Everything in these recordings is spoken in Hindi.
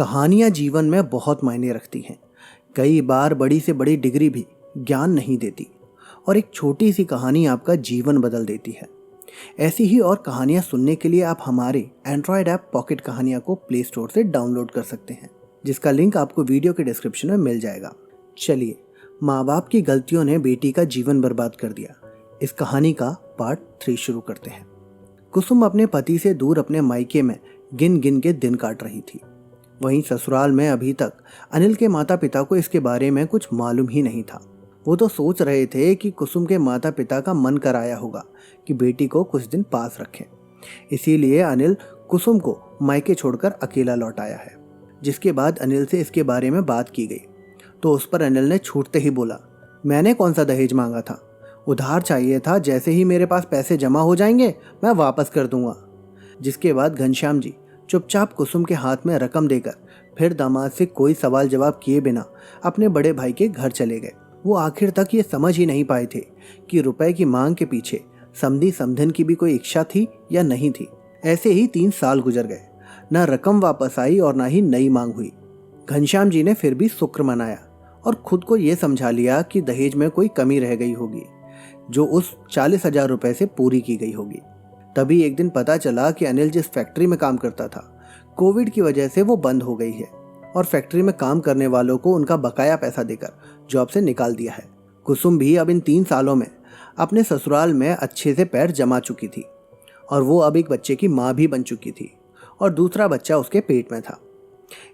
कहानियाँ जीवन में बहुत मायने रखती हैं। कई बार बड़ी से बड़ी डिग्री भी ज्ञान नहीं देती और एक छोटी सी कहानी आपका जीवन बदल देती है। ऐसी ही और कहानियाँ सुनने के लिए आप हमारे एंड्रॉयड ऐप पॉकेट कहानियाँ को प्ले स्टोर से डाउनलोड कर सकते हैं, जिसका लिंक आपको वीडियो के डिस्क्रिप्शन में मिल जाएगा। चलिए, माँ बाप की गलतियों ने बेटी का जीवन बर्बाद कर दिया, इस कहानी का पार्ट 3 शुरू करते हैं। कुसुम अपने पति से दूर अपने मायके में गिन गिन के दिन काट रही थी। वहीं ससुराल में अभी तक अनिल के माता पिता को इसके बारे में कुछ मालूम ही नहीं था। वो तो सोच रहे थे कि कुसुम के माता पिता का मन कराया होगा कि बेटी को कुछ दिन पास रखें। इसीलिए अनिल कुसुम को मायके छोड़कर अकेला लौट आया है। जिसके बाद अनिल से इसके बारे में बात की गई तो उस पर अनिल ने छूटते ही बोला, मैंने कौन सा दहेज मांगा था, उधार चाहिए था, जैसे ही मेरे पास पैसे जमा हो जाएंगे मैं वापस कर दूंगा। जिसके बाद घनश्याम जी चुपचाप कुसुम के हाथ में रकम देकर फिर दामाद से कोई सवाल जवाब किए बिना अपने बड़े भाई के घर चले गए। वो आखिर तक ये समझ ही नहीं पाए थे कि रुपए की मांग के पीछे समधी समधन की भी कोई इच्छा थी या नहीं थी। ऐसे ही 3 साल गुजर गए, न रकम वापस आई और न ही नई मांग हुई। घनश्याम जी ने फिर भी शुक्र मनाया और खुद को ये समझा लिया कि दहेज में कोई कमी रह गई होगी जो उस 40,000 रुपए से पूरी की गई होगी। तभी एक दिन पता चला कि अनिल जिस फैक्ट्री में काम करता था, कोविड की वजह से वो बंद हो गई है और फैक्ट्री में काम करने वालों को उनका बकाया पैसा देकर जॉब से निकाल दिया है। कुसुम भी अब इन 3 सालों में अपने ससुराल में अच्छे से पैर जमा चुकी थी और वो अब एक बच्चे की माँ भी बन चुकी थी और दूसरा बच्चा उसके पेट में था।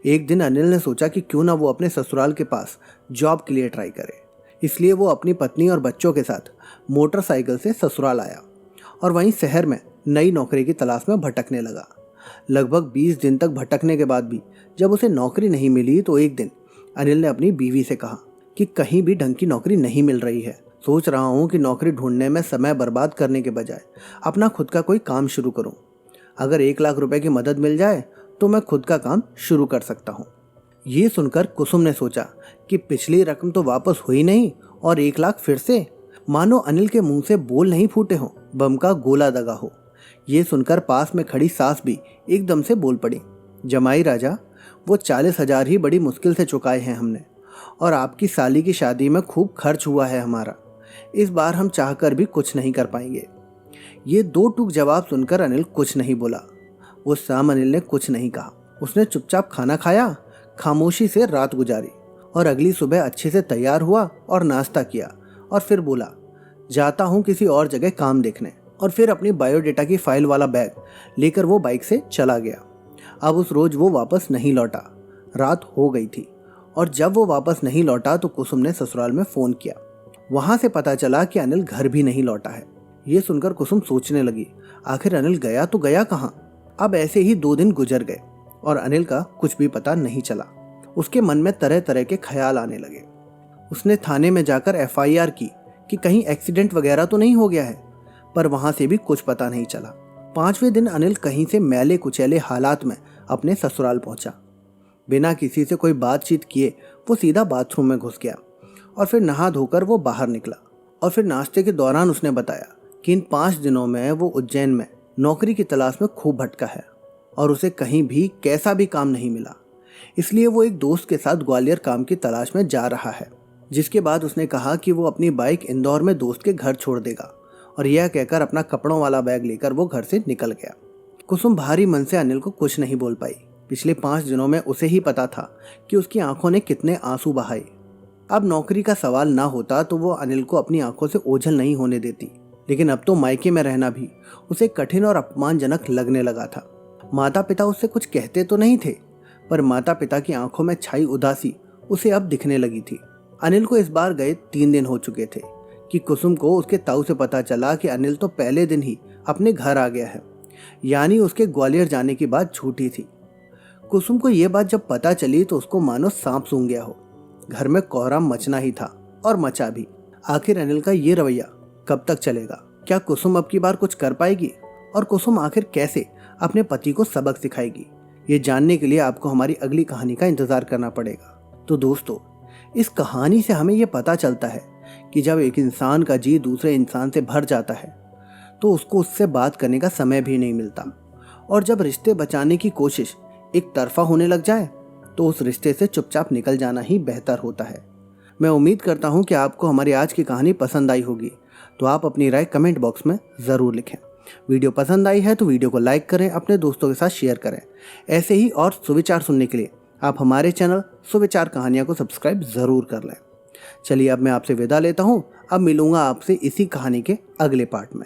एक दिन अनिल ने सोचा कि क्यों ना वो अपने ससुराल के पास जॉब के लिए ट्राई करे। इसलिए वो अपनी पत्नी और बच्चों के साथ मोटरसाइकिल से ससुराल आया और वहीं शहर में नई नौकरी की तलाश में भटकने लगा। लगभग 20 दिन तक भटकने के बाद भी जब उसे नौकरी नहीं मिली तो एक दिन अनिल ने अपनी बीवी से कहा कि कहीं भी ढंग की नौकरी नहीं मिल रही है। सोच रहा हूँ कि नौकरी ढूंढने में समय बर्बाद करने के बजाय अपना खुद का कोई काम शुरू करूँ। अगर 1 लाख रुपए की मदद मिल जाए तो मैं खुद का काम शुरू कर सकता हूँ। ये सुनकर कुसुम ने सोचा कि पिछली रकम तो वापस हुई नहीं और 1 लाख फिर से। मानो अनिल के मुंह से बोल नहीं फूटे हों, बम का गोला दगा हो। ये सुनकर पास में खड़ी सास भी एकदम से बोल पड़ी, जमाई राजा, वो 40,000 ही बड़ी मुश्किल से चुकाए हैं हमने और आपकी साली की शादी में खूब खर्च हुआ है हमारा। इस बार हम चाहकर भी कुछ नहीं कर पाएंगे। ये 2 टूक जवाब सुनकर अनिल कुछ नहीं बोला। उस शाम अनिल ने कुछ नहीं कहा। उसने चुपचाप खाना खाया, खामोशी से रात गुजारी और अगली सुबह अच्छे से तैयार हुआ और नाश्ता किया और फिर बोला, जाता हूँ किसी और जगह काम देखने। और फिर अपनी बायोडेटा की फाइल वाला बैग लेकर वो बाइक से चला गया। अब उस रोज वो वापस नहीं लौटा। रात हो गई थी और जब वो वापस नहीं लौटा तो कुसुम ने ससुराल में फ़ोन किया। वहाँ से पता चला कि अनिल घर भी नहीं लौटा है। ये सुनकर कुसुम सोचने लगी, आखिर अनिल गया तो गया कहाँ। अब ऐसे ही 2 दिन गुजर गए और अनिल का कुछ भी पता नहीं चला। उसके मन में तरह तरह के ख्याल आने लगे। उसने थाने में जाकर FIR की कि कहीं एक्सीडेंट वगैरह तो नहीं हो गया है, पर वहां से भी कुछ पता नहीं चला। 5वें दिन अनिल कहीं से मैले कुचैले हालात में अपने ससुराल पहुंचा। बिना किसी से कोई बातचीत किए वो सीधा बाथरूम में घुस गया और फिर नहा धोकर वो बाहर निकला। और फिर नाश्ते के दौरान उसने बताया कि इन 5 दिनों में वो उज्जैन में नौकरी की तलाश में खूब भटका है और उसे कहीं भी कैसा भी काम नहीं मिला। इसलिए वो एक दोस्त के साथ ग्वालियर काम की तलाश में जा रहा है। जिसके बाद उसने कहा कि वो अपनी बाइक इंदौर में दोस्त के घर छोड़ देगा और यह कहकर अपना कपड़ों वाला बैग लेकर वो घर से निकल गया। कुसुम भारी मन से अनिल को कुछ नहीं बोल पाई। पिछले 5 दिनों में उसे ही पता था कि उसकी आंखों ने कितने आंसू बहाए। अब नौकरी का सवाल ना होता तो वो अनिल को अपनी आंखों से ओझल नहीं होने देती, लेकिन अब तो मायके में रहना भी उसे कठिन और अपमानजनक लगने लगा था। माता पिता उससे कुछ कहते तो नहीं थे, पर माता पिता की आंखों में छाई उदासी उसे अब दिखने लगी थी। अनिल को इस बार गए 3 दिन हो चुके थे कि कुसुम को उसके ताऊ से पता चला कि अनिल तो पहले दिन ही अपने घर आ गया है, यानी उसके ग्वालियर जाने की बात झूठी थी। कुसुम को यह बात जब पता चली तो उसको मानो सांप सूंघ गया हो। घर में कोहराम मचना ही था और मचा भी। आखिर अनिल का ये रवैया कब तक चलेगा? क्या कुसुम अब की बार कुछ कर पाएगी? और कुसुम आखिर कैसे अपने पति को सबक सिखाएगी? ये जानने के लिए आपको हमारी अगली कहानी का इंतजार करना पड़ेगा। तो दोस्तों, इस कहानी से हमें यह पता चलता है कि जब एक इंसान का जी दूसरे इंसान से भर जाता है तो उसको उससे बात करने का समय भी नहीं मिलता, और जब रिश्ते बचाने की कोशिश एक तरफा होने लग जाए तो उस रिश्ते से चुपचाप निकल जाना ही बेहतर होता है। मैं उम्मीद करता हूँ कि आपको हमारी आज की कहानी पसंद आई होगी, तो आप अपनी राय कमेंट बॉक्स में ज़रूर लिखें। वीडियो पसंद आई है तो वीडियो को लाइक करें, अपने दोस्तों के साथ शेयर करें। ऐसे ही और सुविचार सुनने के लिए आप हमारे चैनल सुविचार कहानियाँ को सब्सक्राइब ज़रूर कर लें। चलिए अब मैं आपसे विदा लेता हूँ। अब मिलूँगा आपसे इसी कहानी के अगले पार्ट में।